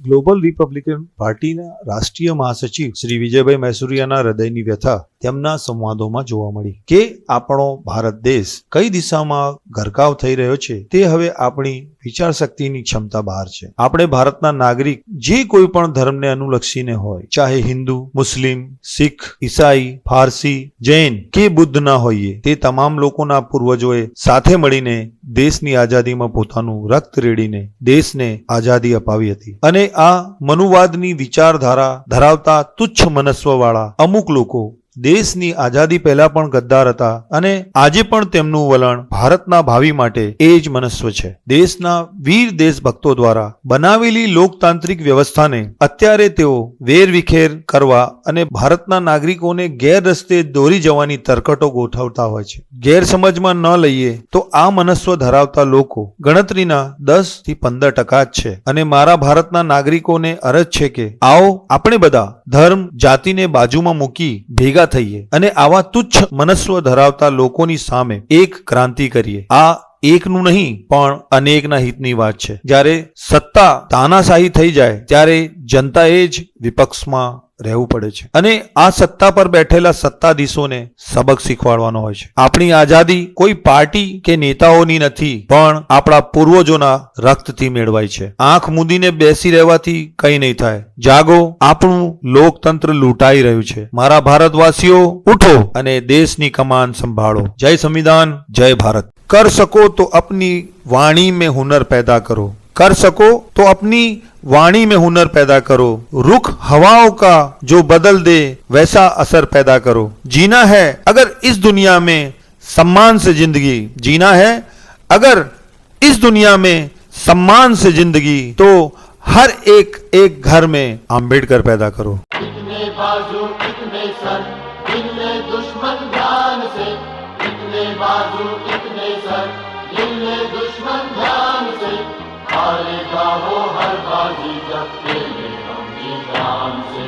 Global Republican પાર્ટીના રાષ્ટ્રીય મહાસચિવ શ્રી વિજયભાઈ મહેસુરિયાના હૃદયની વ્યથા તેમના સંવાદોમાં જોવા મળી કે આપણો ભારત દેશ કઈ દિશામાં ગરકાવ થઈ રહ્યો છે તે હવે આપણી વિચાર શક્તિની ક્ષમતા બહાર છે। આપણે ભારતના નાગરિક જે કોઈ પણ ધર્મને અનુલક્ષીને હોય, ચાહે હિન્દુ, મુસ્લિમ, શીખ, ઈસાઈ, ફારસી, જૈન કે બુદ્ધ ના હોઈએ, તે તમામ લોકોના પૂર્વજોએ સાથે મળીને દેશની આઝાદીમાં પોતાનું રક્ત રેડીને દેશને આઝાદી અપાવી હતી। અને આ મનુવાદની વિચારધારા ધરાવતા તુચ્છ મનસ્વવાળા અમુક લોકો દેશની આઝાદી પહેલા પણ ગદ્દાર હતા અને આજે પણ તેમનું વલણ ભારતના ભાવિ માટે એ જ મનસ્વ છે। દેશના વીર દેશભક્તો દ્વારા બનાવેલી લોકતાંત્રિક વ્યવસ્થાને અત્યારે તેઓ વેરવિખેર કરવા અને ભારતના નાગરિકોને ગેરરસ્તે દોરી જવાની તરકટો ગોઠવતા હોય છે। ગેરસમજમાં ન લઈએ તો આ મનસ્વ ધરાવતા લોકો ગણતરીના 10 થી 15% જ છે અને મારા ભારતના નાગરિકોને અરજ છે કે આવો આપણે બધા ધર્મ જાતિને બાજુમાં મૂકી ભેગા થઈએ અને આવા તુચ્છ મનસ્વ ધરાવતા લોકોની સામે એક ક્રાંતિ કરીએ। આ એકનું નહીં પણ અનેકના હિતની વાત છે। જ્યારે સત્તા તાનાશાહી થઈ જાય ત્યારે જનતાએ જ વિપક્ષમાં રહેવું પડે છે અને આ સત્તા પર બેઠેલા સત્તાધીશોને સબક શીખવાડવાનો હોય છે। આપણી આઝાદી કોઈ પાર્ટી કે નેતાઓની નથી પણ આપણા પૂર્વજોના રક્તથી મેળવાય છે। આંખ મૂંદીને બેસી રહેવાથી કંઈ નહીં થાય। જાગો, આપણું લોકતંત્ર લૂંટાઈ રહ્યું છે। મારા ભારતવાસીઓ ઉઠો અને દેશની કમાન સંભાળો। જય સંविधान, जय भारत। कर सको तो अपनी वाणी में हुनर पैदा करो, कर सको तो अपनी वाणी में हुनर पैदा करो, रुख हवाओं का जो बदल दे वैसा असर पैदा करो। जीना है अगर इस दुनिया में सम्मान से जिंदगी, जीना है अगर इस दुनिया में सम्मान से जिंदगी तो हर एक एक घर में आम्बेडकर पैदा करो। इतने बाजू इतने सर, इतने दुश्मन ध्यान से, इतने बाजू इतने सर, इतने दुश्मन ध्यान से, हारेगा वो हर बाजी जब खेले हम जी जान से,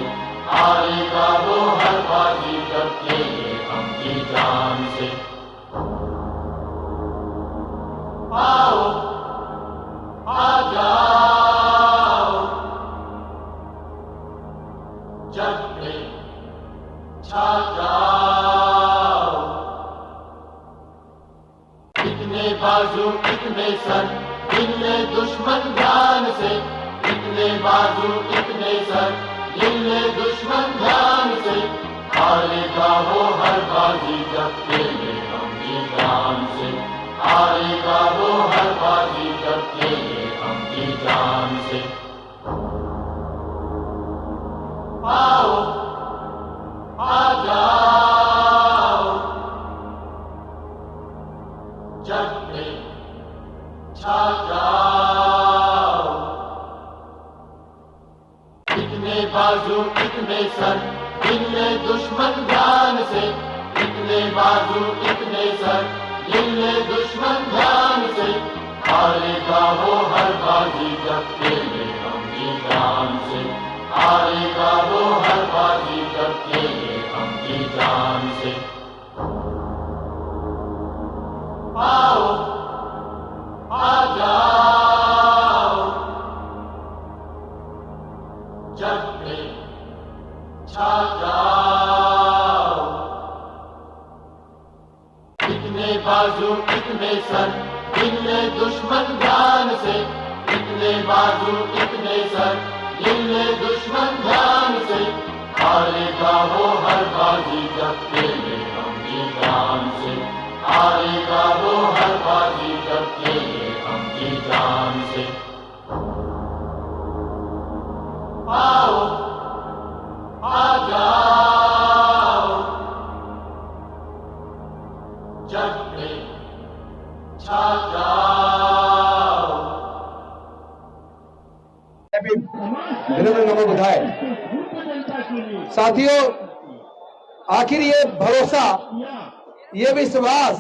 हारेगा वो हर बाजी जब खेले हम जी जान से। आओ आ जाओ जग पे छा जाओ, इतने बाजू इतने सर, इतने दुश्मन ध्यान से, इतने बाजू इतने सर, इतने दुश्मन ध्यान से, हारेगा वो हर बाजी जब खेले हम जी जान से, हारेगा वो हर बाजी जब खेले हम जी जान से। आओ आ जाओ जग पे छा जाओ, इतने बाजू इतने सर, इतने दुश्मन ध्यान से, इतने बाजू इतने सर, इतने दुश्मन ध्यान से, हारेगा वो हर बाजी जब खेले हम जी जान से, हारेगा वो हर बाजी जब खेले हम जी जान से। आओ आ जाओ जग पे छा जाओ, इतने बाजू इतने सर, इतने दुश्मन ध्यान से, इतने बाजू इतने सर, इतने दुश्मन ध्यान से, हारेगा वो हर बाजी जब खेले हम जी जान से, हारेगा वो हर बाजी जब खेले हम जी जान से। आओ आ जाओ जग पे छा जाओ। साथियों, आखिर ये भरोसा, ये विश्वास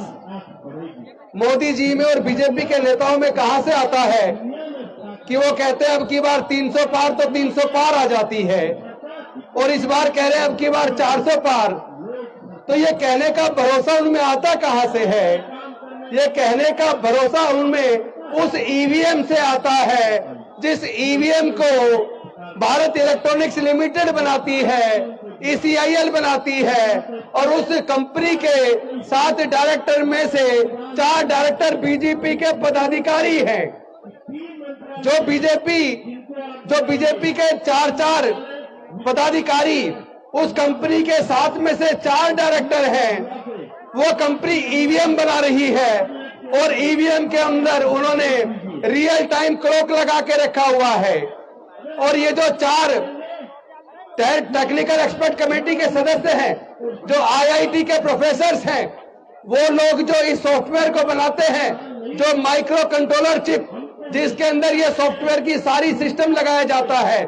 मोदी जी में और बीजेपी के नेताओं में कहां से आता है कि वो कहते हैं अब की बार 300 पार तो 300 पार आ जाती है और इस बार कह रहे हैं अब की बार 400 पार। तो ये कहने का भरोसा उनमें आता कहां से है? ये कहने का भरोसा उनमें उस ईवीएम से आता है जिस ईवीएम को भारत इलेक्ट्रॉनिक्स लिमिटेड बनाती है, ECIL बनाती है, और उस कंपनी के 7 डायरेक्टर में से 4 डायरेक्टर बीजेपी के पदाधिकारी हैं। जो बीजेपी के 4 पदाधिकारी उस कंपनी के 7 में से 4 डायरेक्टर हैं, वो कंपनी ईवीएम बना रही है और ईवीएम के अंदर उन्होंने रियल टाइम क्लॉक लगा के रखा हुआ है। और ये जो 4 टेक्निकल एक्सपर्ट कमेटी के सदस्य हैं, जो IIT के प्रोफेसर्स हैं, वो लोग जो इस सॉफ्टवेयर को बनाते हैं, जो माइक्रो कंट्रोलर चिप जिसके अंदर ये सॉफ्टवेयर की सारी सिस्टम लगाया जाता है,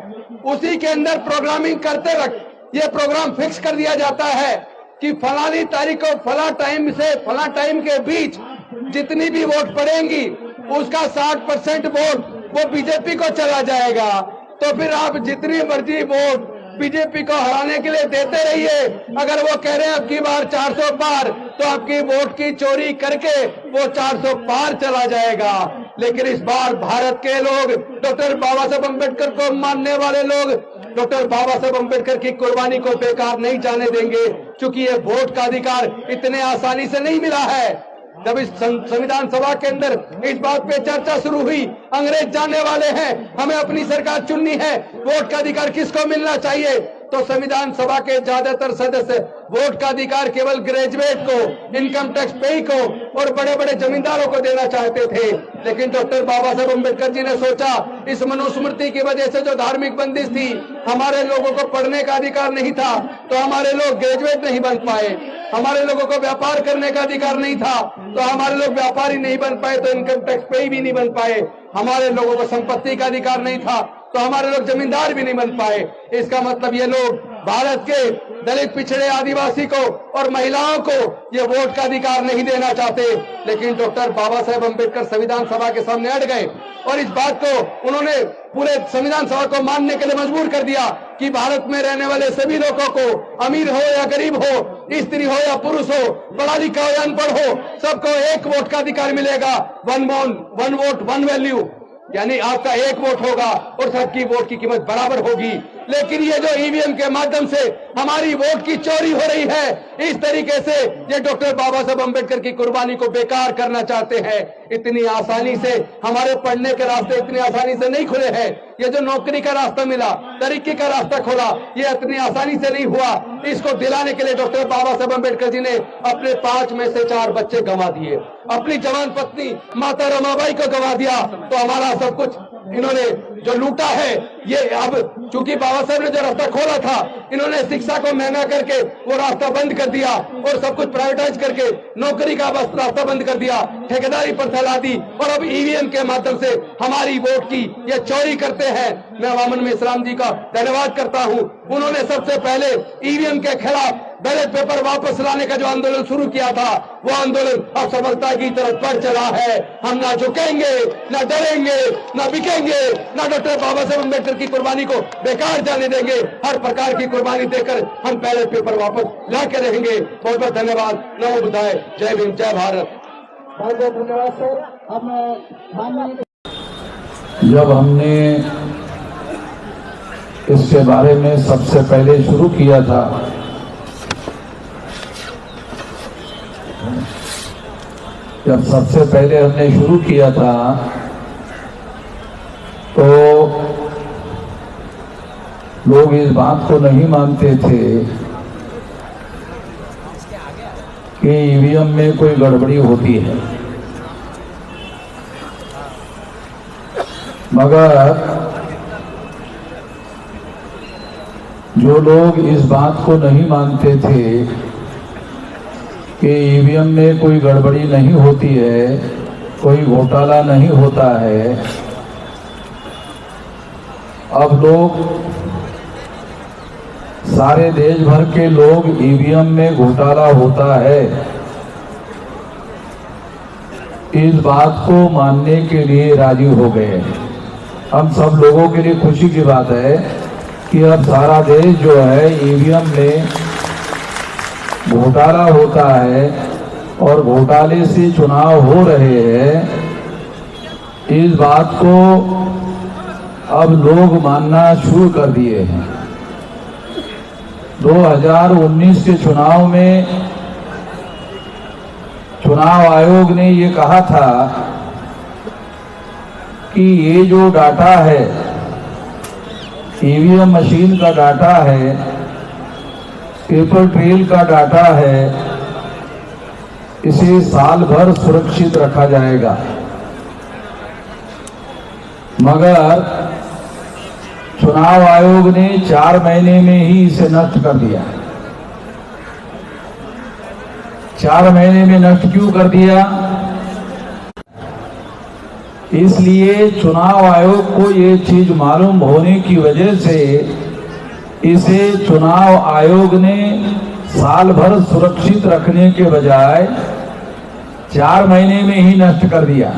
उसी के अंदर प्रोग्रामिंग करते वक्त ये प्रोग्राम फिक्स कर दिया जाता है कि फलानी तारीख को फला टाइम से फला टाइम के बीच जितनी भी वोट पड़ेंगी उसका 60% वोट वो बीजेपी को चला जाएगा। तो फिर आप जितनी मर्जी वोट बीजेपी को हराने के लिए देते रहिए। अगर वो कह रहे हैं अब की बार 400 पार, तो आपकी वोट की चोरी करके वो 400 पार चला जाएगा। लेकिन इस बार भारत के लोग, डॉक्टर बाबा साहब अम्बेडकर को मानने वाले लोग, डॉक्टर बाबा साहब अम्बेडकर की कुर्बानी को बेकार नहीं जाने देंगे, क्योंकि ये वोट का अधिकार इतने आसानी से नहीं मिला है। जब इस संविधान सभा के अंदर इस बात पे चर्चा शुरू हुई, अंग्रेज जानने वाले हैं, हमें अपनी सरकार चुननी है, वोट का अधिकार किसको मिलना चाहिए, तो संविधान सभा के ज्यादातर सदस्य वोट का अधिकार केवल ग्रेजुएट को, इनकम टैक्स पेई को और बड़े बड़े जमींदारों को देना चाहते थे। लेकिन डॉक्टर बाबा साहब अम्बेडकर जी ने सोचा, इस मनुस्मृति की वजह से जो धार्मिक बंदिश थी, हमारे लोगों को पढ़ने का अधिकार नहीं था, तो हमारे लोग ग्रेजुएट नहीं बन पाए। हमारे लोगों को व्यापार करने का अधिकार नहीं था, तो हमारे लोग व्यापारी नहीं बन पाए, तो इनकम टैक्स पेई भी नहीं बन पाए। हमारे लोगों को संपत्ति का अधिकार नहीं था, तो हमारे लोग जमींदार भी नहीं बन पाए। इसका मतलब ये लोग भारत के दलित, पिछड़े, आदिवासी को और महिलाओं को ये वोट का अधिकार नहीं देना चाहते। लेकिन डॉक्टर बाबा साहेब अम्बेडकर संविधान सभा के सामने अड़ गए और इस बात को उन्होंने पूरे संविधान सभा को मानने के लिए मजबूर कर दिया कि भारत में रहने वाले सभी लोगों को, अमीर हो या गरीब हो, स्त्री हो या पुरुष हो, पढ़ा लिखा हो या अनपढ़ हो, सबको एक वोट का अधिकार मिलेगा। वन वोट वन वैल्यू, यानी आपका एक वोट होगा और सबकी वोट की कीमत बराबर होगी। लेकिन ये जो ईवीएम के माध्यम से हमारी वोट की चोरी हो रही है, इस तरीके से ये डॉक्टर बाबा साहब अम्बेडकर की कुर्बानी को बेकार करना चाहते हैं। इतनी आसानी से हमारे पढ़ने के रास्ते इतनी आसानी से नहीं खुले हैं। ये जो नौकरी का रास्ता मिला, तरक्की का रास्ता खोला, ये इतनी आसानी से नहीं हुआ। इसको दिलाने के लिए डॉक्टर बाबा साहब अम्बेडकर जी ने अपने 5 में से 4 बच्चे गंवा दिए, अपनी जवान पत्नी माता रमाबाई को गंवा दिया। तो हमारा सब कुछ इन्होंने जो लूटा है, ये अब चूंकि बाबा साहब ने जो रास्ता खोला था, इन्होंने शिक्षा को महंगा करके वो रास्ता बंद कर दिया और सब कुछ प्राइवेटाइज करके नौकरी का बस रास्ता बंद कर दिया, ठेकेदारी पर फैला दी और अब ईवीएम के माध्यम से हमारी वोट की ये चोरी करते हैं। मैं वामन मिश्राम जी का धन्यवाद करता हूं। उन्होंने सबसे पहले ईवीएम के खिलाफ बैलेट पेपर वापस लाने का जो आंदोलन शुरू किया था, वो आंदोलन अब सफलता की तरफ बढ़ चला है। हम ना झुकेंगे, ना डरेंगे, ना बिकेंगे, ना डॉक्टर बाबा साहब अम्बेडकर की कुर्बानी को बेकार जाने देंगे। हर प्रकार की कुर्बानी देकर हम बैलेट पेपर वापस ला के रहेंगे। बहुत बहुत धन्यवाद। नमो बुद्धाय। जय भीम, जय भारत। बहुत बहुत धन्यवाद सर। अब जब हमने इसके बारे में सबसे पहले शुरू किया था, जब सबसे पहले हमने शुरू किया था तो लोग इस बात को नहीं मानते थे कि ईवीएम में कोई गड़बड़ी होती है, मगर जो लोग इस बात को नहीं मानते थे कि ईवीएम में कोई गड़बड़ी नहीं होती है, कोई घोटाला नहीं होता है, अब लोग, सारे देश भर के लोग ईवीएम में घोटाला होता है इस बात को मानने के लिए राजी हो गए। हम सब लोगों के लिए खुशी की बात है कि अब सारा देश जो है ईवीएम में घोटाला होता है और घोटाले से चुनाव हो रहे हैं, इस बात को अब लोग मानना शुरू कर दिए हैं। 2019 के चुनाव में चुनाव आयोग ने ये कहा था कि ये जो डाटा है, ईवीएम मशीन का डाटा है, पेपर ट्रेल का डाटा है, इसे साल भर सुरक्षित रखा जाएगा। मगर चुनाव आयोग ने 4 महीने में ही इसे नष्ट कर दिया। 4 महीने में नष्ट क्यों कर दिया? इसलिए चुनाव आयोग को ये चीज मालूम होने की वजह से इसे चुनाव आयोग ने साल भर सुरक्षित रखने के बजाय 4 महीने में ही नष्ट कर दिया।